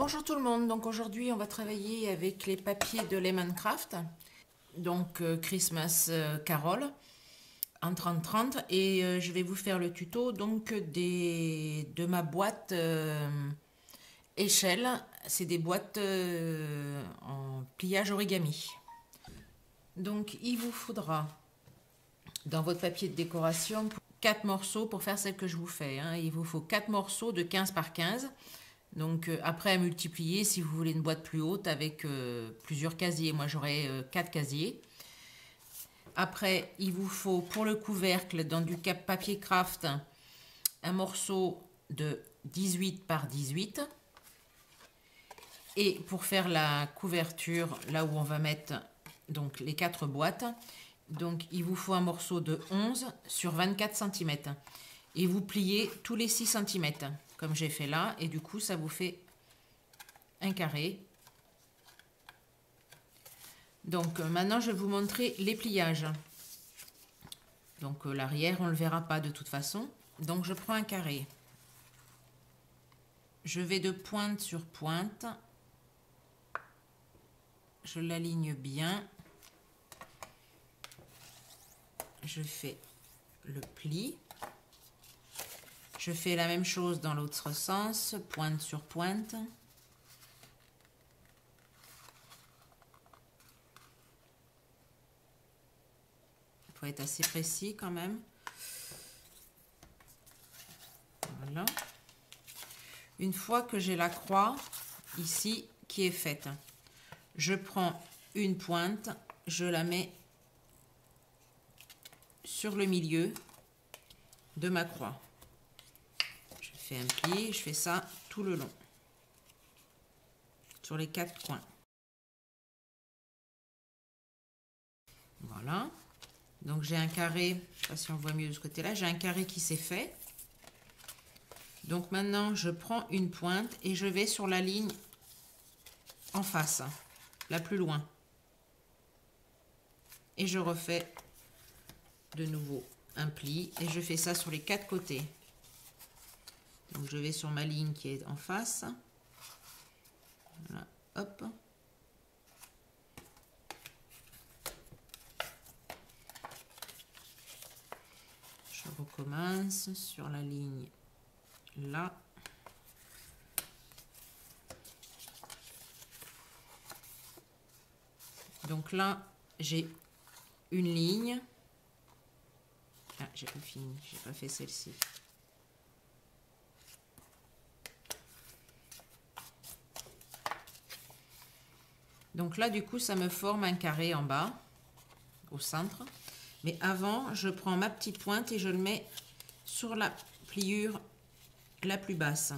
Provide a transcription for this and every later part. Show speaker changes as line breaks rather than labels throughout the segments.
Bonjour tout le monde, donc aujourd'hui on va travailler avec les papiers de Lemoncraft, donc Christmas Carol en 30-30 et je vais vous faire le tuto donc de ma boîte échelle, c'est des boîtes en pliage origami. Donc il vous faudra dans votre papier de décoration 4 morceaux pour faire celle que je vous fais, hein. Il vous faut 4 morceaux de 15 par 15. Donc après à multiplier si vous voulez une boîte plus haute avec plusieurs casiers. Moi j'aurai 4 casiers. Après il vous faut pour le couvercle dans du papier craft un morceau de 18 par 18. Et pour faire la couverture, là où on va mettre donc les 4 boîtes, donc il vous faut un morceau de 11 sur 24 cm. Et vous pliez tous les 6 cm, comme j'ai fait là, et du coup ça vous fait un carré. Donc maintenant je vais vous montrer les pliages. Donc l'arrière on ne le verra pas de toute façon. Donc je prends un carré. Je vais de pointe sur pointe. Je l'aligne bien. Je fais le pli. Je fais la même chose dans l'autre sens, pointe sur pointe. Il faut être assez précis quand même. Voilà. Une fois que j'ai la croix ici qui est faite, je prends une pointe, je la mets sur le milieu de ma croix. Je fais un pli, je fais ça tout le long, sur les 4 coins. Voilà. Donc j'ai un carré, je ne sais pas si on voit mieux de ce côté-là, j'ai un carré qui s'est fait. Donc maintenant je prends une pointe et je vais sur la ligne en face, la plus loin. Et je refais de nouveau un pli et je fais ça sur les 4 côtés. Donc je vais sur ma ligne qui est en face. Voilà, hop. Je recommence sur la ligne là. Donc là, j'ai une ligne. Ah, j'ai pas fini, j'ai pas fait celle-ci. Donc là, du coup, ça me forme un carré en bas, au centre. Mais avant, je prends ma petite pointe et je le mets sur la pliure la plus basse.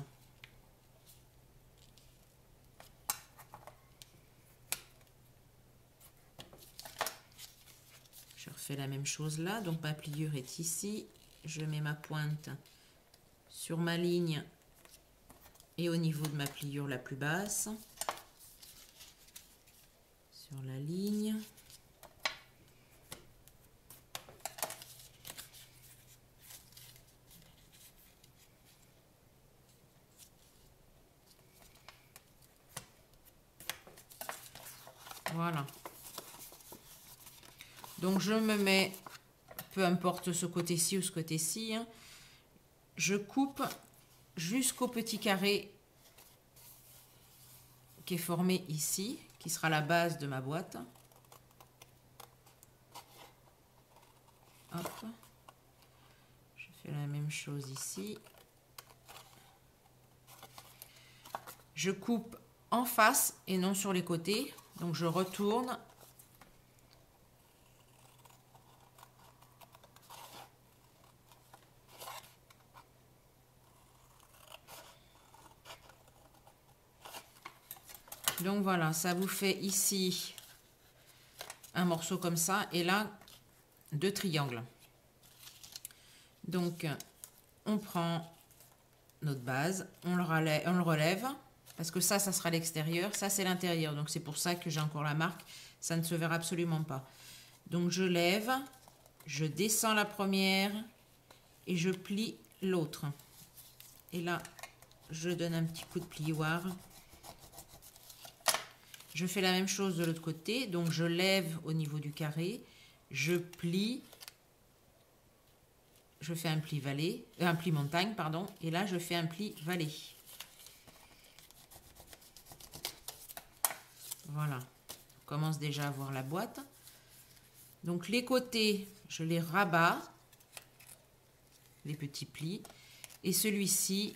Je refais la même chose là. Donc ma pliure est ici. Je mets ma pointe sur ma ligne et au niveau de ma pliure la plus basse. Sur la ligne. Voilà. Donc je me mets, peu importe ce côté-ci ou ce côté-ci, hein, je coupe jusqu'au petit carré qui est formé ici, qui sera la base de ma boîte. Hop. Je fais la même chose ici. Je coupe en face et non sur les côtés. Donc je retourne. Donc voilà, ça vous fait ici un morceau comme ça et là 2 triangles. Donc on prend notre base, on le relève parce que ça sera l'extérieur, ça c'est l'intérieur, donc c'est pour ça que j'ai encore la marque, ça ne se verra absolument pas. Donc je lève, je descends la première et je plie l'autre. Et là je donne un petit coup de plioir je fais la même chose de l'autre côté. Donc je lève au niveau du carré, je plie, je fais un pli vallée, un pli montagne, pardon, et là je fais un pli vallée. Voilà, on commence déjà à voir la boîte. Donc les côtés, je les rabats, les petits plis, et celui-ci,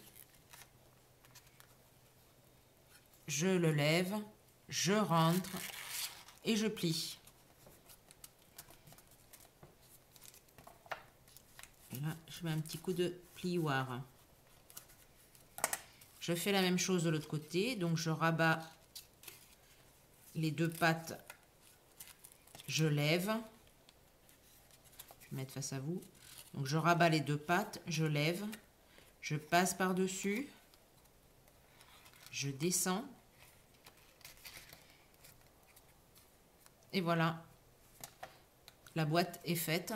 je le lève, je rentre et je plie. Et là, je mets un petit coup de plioir. Je fais la même chose de l'autre côté, donc je rabats les deux pattes, je lève. Je vais mettre face à vous. Donc je rabats les deux pattes, je lève, je passe par-dessus, je descends. Et voilà, la boîte est faite.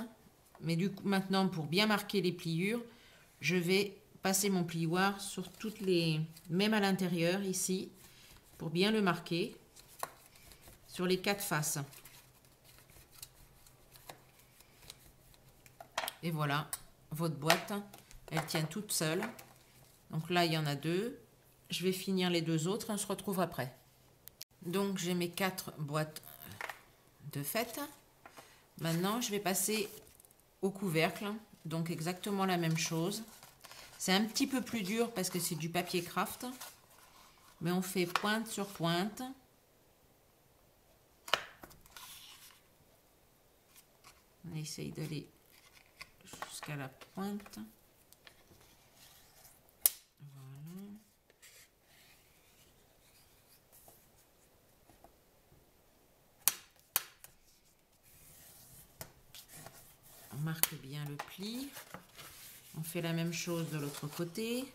Mais du coup, maintenant, pour bien marquer les pliures, je vais passer mon plioir sur toutes les, même à l'intérieur ici, pour bien le marquer, sur les 4 faces. Et voilà, votre boîte, elle tient toute seule. Donc là, il y en a 2. Je vais finir les 2 autres, on se retrouve après. Donc j'ai mes 4 boîtes de fête. Maintenant, je vais passer au couvercle. Donc exactement la même chose. C'est un petit peu plus dur parce que c'est du papier craft. Mais on fait pointe sur pointe. On essaye d'aller jusqu'à la pointe. Voilà. On marque bien le pli. On fait la même chose de l'autre côté.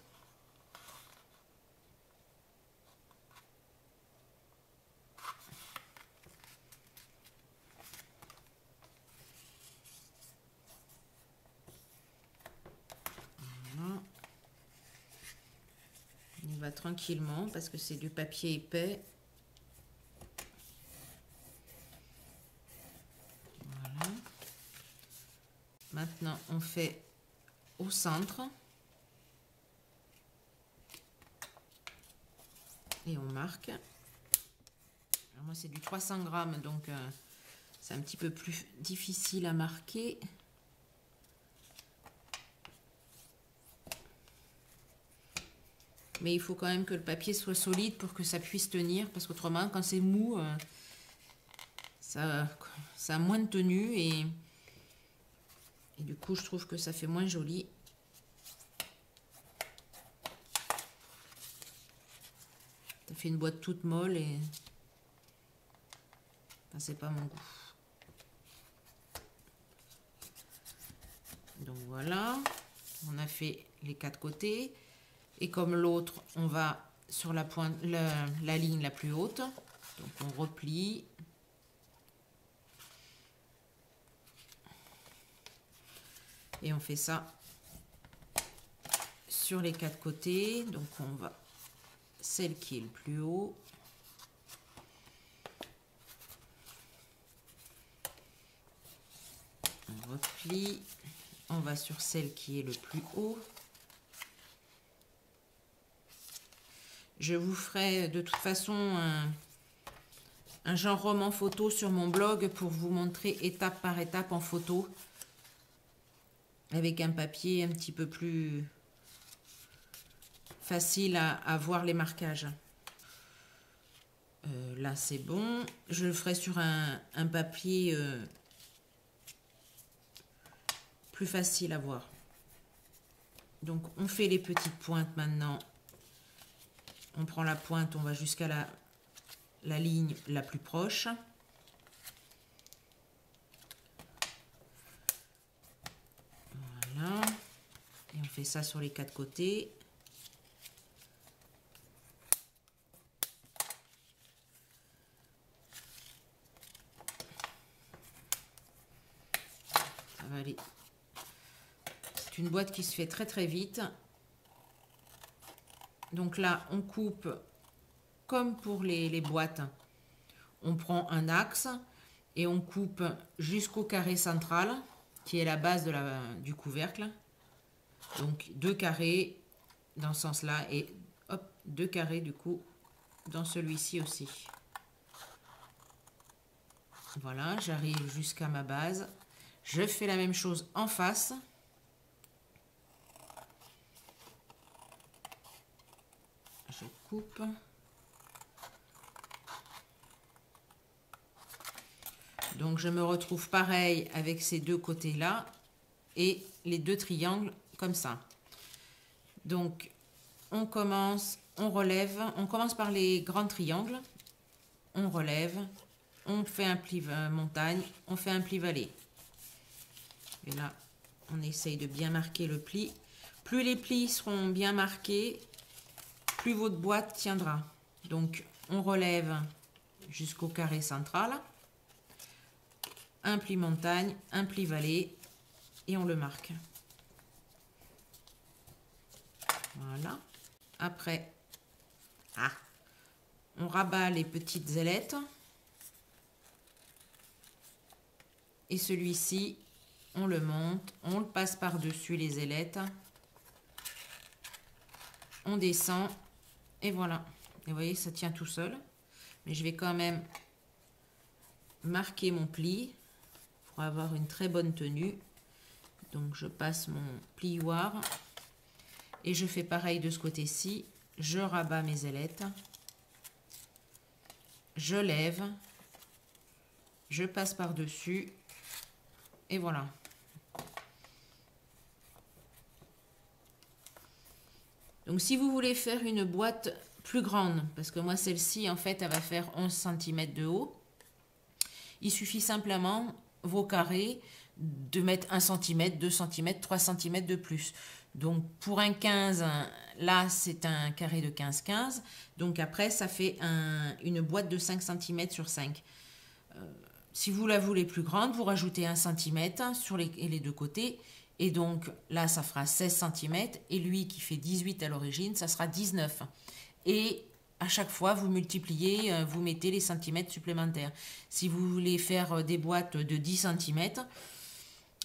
Voilà. On y va tranquillement parce que c'est du papier épais. Voilà. Maintenant, on fait au centre. Et on marque. Alors moi, c'est du 300 grammes, donc c'est un petit peu plus difficile à marquer. Mais il faut quand même que le papier soit solide pour que ça puisse tenir, parce qu'autrement, quand c'est mou, ça a moins de tenue et du coup, je trouve que ça fait moins joli. Ça fait une boîte toute molle et enfin, c'est pas mon goût. Donc voilà, on a fait les 4 côtés. Et comme l'autre, on va sur la pointe, la ligne la plus haute. Donc on replie. Et on fait ça sur les 4 côtés. Donc on va celle qui est le plus haut. On replie. On va sur celle qui est le plus haut. Je vous ferai de toute façon un genre roman photo sur mon blog pour vous montrer étape par étape en photo. Avec un papier un petit peu plus facile à voir les marquages. Là c'est bon. Je le ferai sur un papier plus facile à voir. Donc on fait les petites pointes maintenant. On prend la pointe, on va jusqu'à la ligne la plus proche. Voilà. Et on fait ça sur les 4 côtés. Ça va aller. C'est une boîte qui se fait très très vite. Donc là, on coupe comme pour les boîtes. on prend un axe et on coupe jusqu'au carré central, qui est la base du couvercle. Donc 2 carrés dans ce sens-là et hop, 2 carrés du coup dans celui-ci aussi. Voilà, j'arrive jusqu'à ma base. Je fais la même chose en face. Je coupe. Donc je me retrouve pareil avec ces deux côtés-là et les deux triangles comme ça. Donc on commence, on relève, on commence par les grands triangles, on relève, on fait un pli montagne, on fait un pli vallée. Et là, on essaye de bien marquer le pli. Plus les plis seront bien marqués, plus votre boîte tiendra. Donc on relève jusqu'au carré central, un pli montagne, un pli vallée et on le marque. Voilà. Après, on rabat les petites ailettes. Et celui-ci, on le monte, on le passe par-dessus les ailettes. On descend et voilà. Et vous voyez, ça tient tout seul. Mais je vais quand même marquer mon pli pour avoir une très bonne tenue. Donc je passe mon plioir et je fais pareil de ce côté-ci. Je rabats mes ailettes. Je lève. Je passe par-dessus. Et voilà. Donc si vous voulez faire une boîte plus grande, parce que moi celle-ci en fait elle va faire 11 cm de haut, il suffit simplement vos carrés de mettre 1 cm, 2 cm, 3 cm de plus. Donc pour un 15, là c'est un carré de 15-15, donc après ça fait une boîte de 5 cm sur 5. Si vous la voulez plus grande, vous rajoutez 1 cm sur les deux côtés. Et donc là, ça fera 16 cm. Et lui qui fait 18 à l'origine, ça sera 19. Et à chaque fois, vous multipliez, vous mettez les centimètres supplémentaires. Si vous voulez faire des boîtes de 10 cm,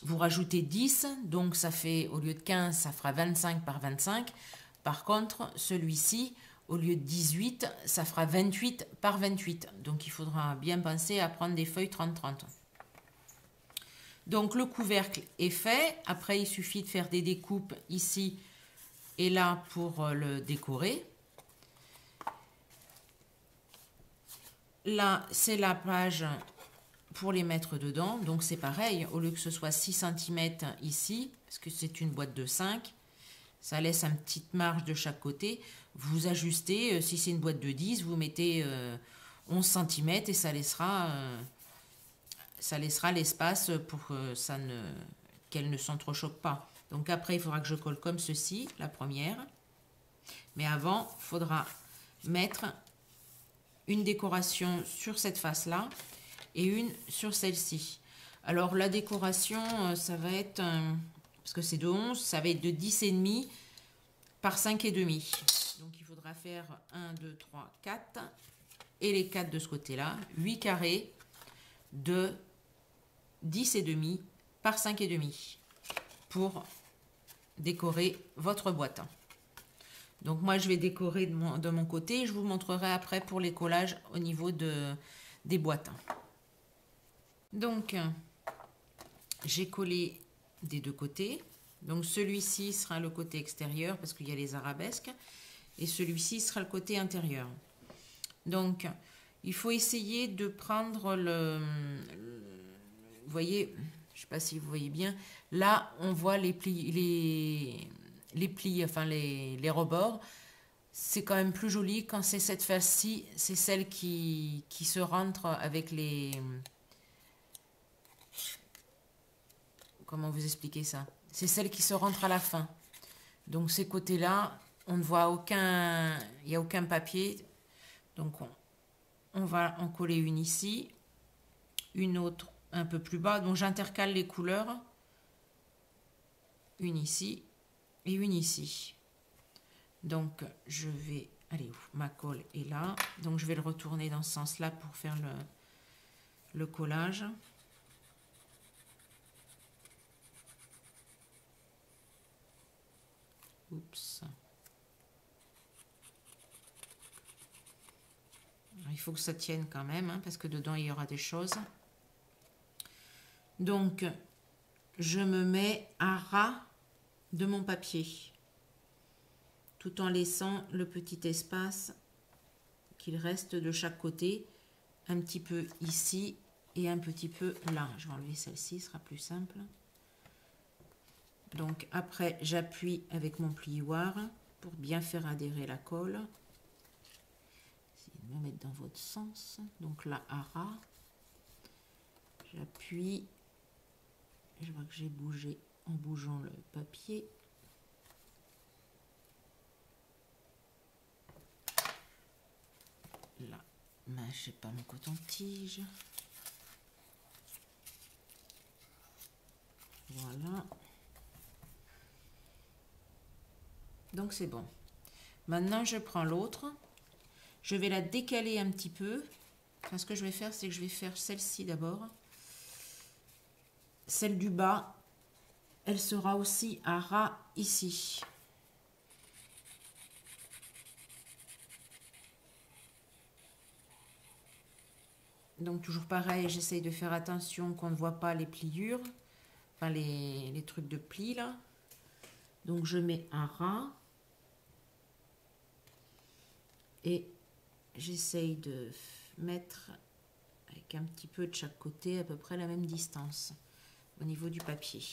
vous rajoutez 10. Donc ça fait, au lieu de 15, ça fera 25 par 25. Par contre, celui-ci, au lieu de 18, ça fera 28 par 28. Donc il faudra bien penser à prendre des feuilles 30-30. Donc le couvercle est fait. Après, il suffit de faire des découpes ici et là pour le décorer. Là, c'est la page pour les mettre dedans. Donc c'est pareil, au lieu que ce soit 6 cm ici, parce que c'est une boîte de 5, ça laisse une petite marge de chaque côté. Vous ajustez, si c'est une boîte de 10, vous mettez 11 cm et ça laissera l'espace pour qu'elle ne s'entrechoque pas. Donc après, il faudra que je colle comme ceci, la première. Mais avant, il faudra mettre une décoration sur cette face-là et une sur celle-ci. Alors la décoration, ça va être, parce que c'est de 11, ça va être de 10,5 par 5,5. Donc il faudra faire 1, 2, 3, 4 et les 4 de ce côté-là. 8 carrés de 10,5 par 5,5 pour décorer votre boîte. Donc moi je vais décorer de mon côté. Je vous montrerai après pour les collages au niveau des boîtes. Donc j'ai collé des deux côtés. Donc celui-ci sera le côté extérieur parce qu'il y a les arabesques. Et celui-ci sera le côté intérieur. Donc il faut essayer de prendre vous voyez, je ne sais pas si vous voyez bien, là on voit les plis, enfin les rebords. C'est quand même plus joli quand c'est cette face-ci, c'est celle qui se rentre avec les... Comment vous expliquer ça? C'est celle qui se rentre à la fin. Donc ces côtés-là, on ne voit aucun... Il n'y a aucun papier. Donc on va en coller une ici, une autre un peu plus bas. Donc j'intercale les couleurs. Une ici et une ici. Donc je vais allez, ma colle est là. Donc je vais le retourner dans ce sens-là pour faire le collage. Oups. Alors, il faut que ça tienne quand même, hein, parce que dedans il y aura des choses. Donc je me mets à ras de mon papier, tout en laissant le petit espace qu'il reste de chaque côté, un petit peu ici et un petit peu là. Je vais enlever celle-ci, ce sera plus simple. Donc après j'appuie avec mon plioir pour bien faire adhérer la colle. Essayez de me mettre dans votre sens. Donc là à ras, j'appuie. Je vois que j'ai bougé en bougeant le papier. Là, j'ai pas mon coton-tige. Voilà. Donc c'est bon. Maintenant je prends l'autre. Je vais la décaler un petit peu. Enfin, ce que je vais faire, c'est que je vais faire celle-ci d'abord. Celle du bas, elle sera aussi à ras ici. Donc toujours pareil, j'essaye de faire attention qu'on ne voit pas les pliures, enfin les trucs de plis là. Donc je mets un ras et j'essaye de mettre avec un petit peu de chaque côté à peu près la même distance au niveau du papier.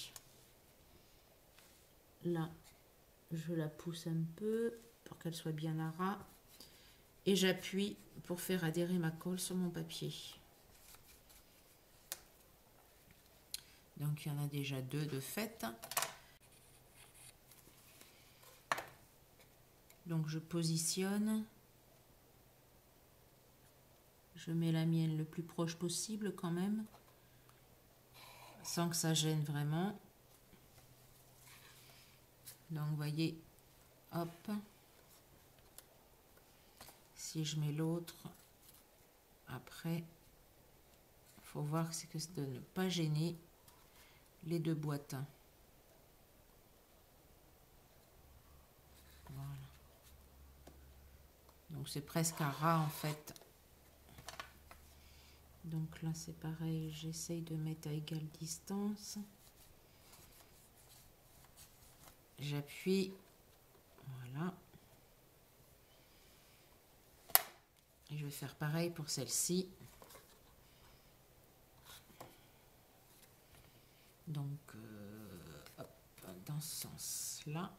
Là, je la pousse un peu pour qu'elle soit bien à ras et j'appuie pour faire adhérer ma colle sur mon papier. Donc il y en a déjà deux de fait. Donc je positionne. Je mets la mienne le plus proche possible quand même, sans que ça gêne vraiment. Donc vous voyez, hop. Si je mets l'autre, après, il faut voir c'est que de ne pas gêner les deux boîtes. Voilà. Donc c'est presque à ras en fait. Donc là c'est pareil, j'essaye de mettre à égale distance. J'appuie, voilà. Et je vais faire pareil pour celle-ci. Donc hop, dans ce sens-là.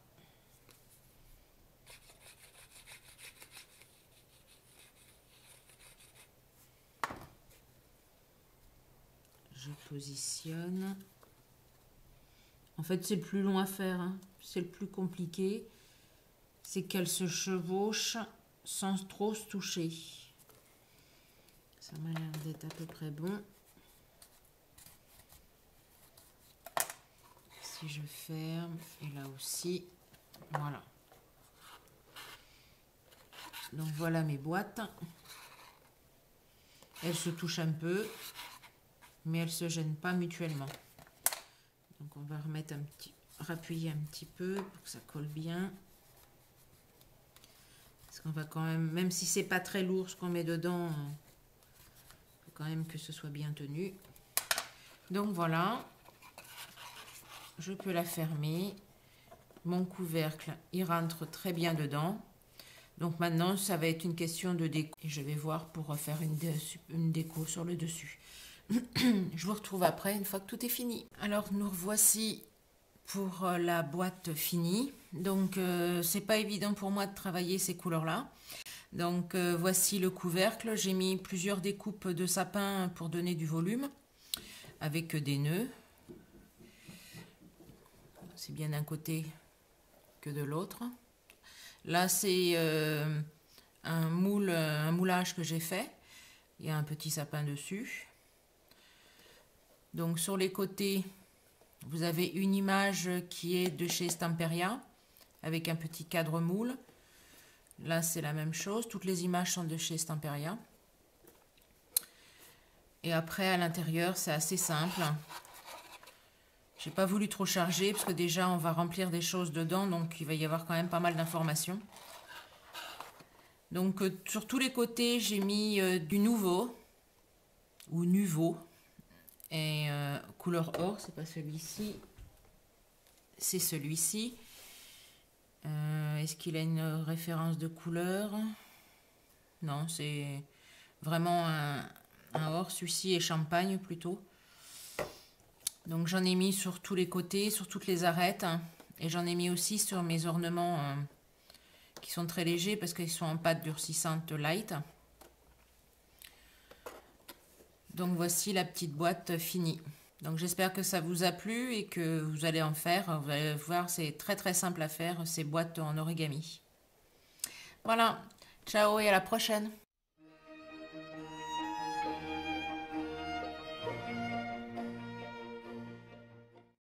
Je positionne. En fait, c'est le plus long à faire, hein. C'est le plus compliqué. C'est qu'elle se chevauche sans trop se toucher. Ça m'a l'air d'être à peu près bon. Si je ferme, et là aussi, voilà. Donc voilà mes boîtes. Elles se touchent un peu, mais elles ne se gênent pas mutuellement. Donc on va remettre rappuyer un petit peu pour que ça colle bien. Parce qu'on va quand même si c'est pas très lourd ce qu'on met dedans, il faut quand même que ce soit bien tenu. Donc voilà, je peux la fermer. Mon couvercle, il rentre très bien dedans. Donc maintenant, ça va être une question de déco. Et je vais voir pour refaire une déco sur le dessus. Je vous retrouve après, une fois que tout est fini. Alors, nous revoici pour la boîte finie. Donc, c'est pas évident pour moi de travailler ces couleurs-là. Donc, voici le couvercle. J'ai mis plusieurs découpes de sapin pour donner du volume, avec des nœuds. C'est bien d'un côté que de l'autre. Là, c'est un moulage que j'ai fait. Il y a un petit sapin dessus. Donc, sur les côtés, vous avez une image qui est de chez Stamperia, avec un petit cadre moule. Là, c'est la même chose. Toutes les images sont de chez Stamperia. Et après, à l'intérieur, c'est assez simple. J'ai pas voulu trop charger parce que déjà, on va remplir des choses dedans. Donc, il va y avoir quand même pas mal d'informations. Donc, sur tous les côtés, j'ai mis du nouveau ou Nuvo. Et couleur or, c'est pas celui-ci. C'est celui-ci. Est-ce qu'il a une référence de couleur? Non, c'est vraiment un or. Celui-ci est champagne plutôt. Donc j'en ai mis sur tous les côtés, sur toutes les arêtes. Et j'en ai mis aussi sur mes ornements qui sont très légers parce qu'ils sont en pâte durcissante light. Donc voici la petite boîte finie. Donc j'espère que ça vous a plu et que vous allez en faire. Vous allez voir, c'est très très simple à faire ces boîtes en origami. Voilà, ciao et à la prochaine.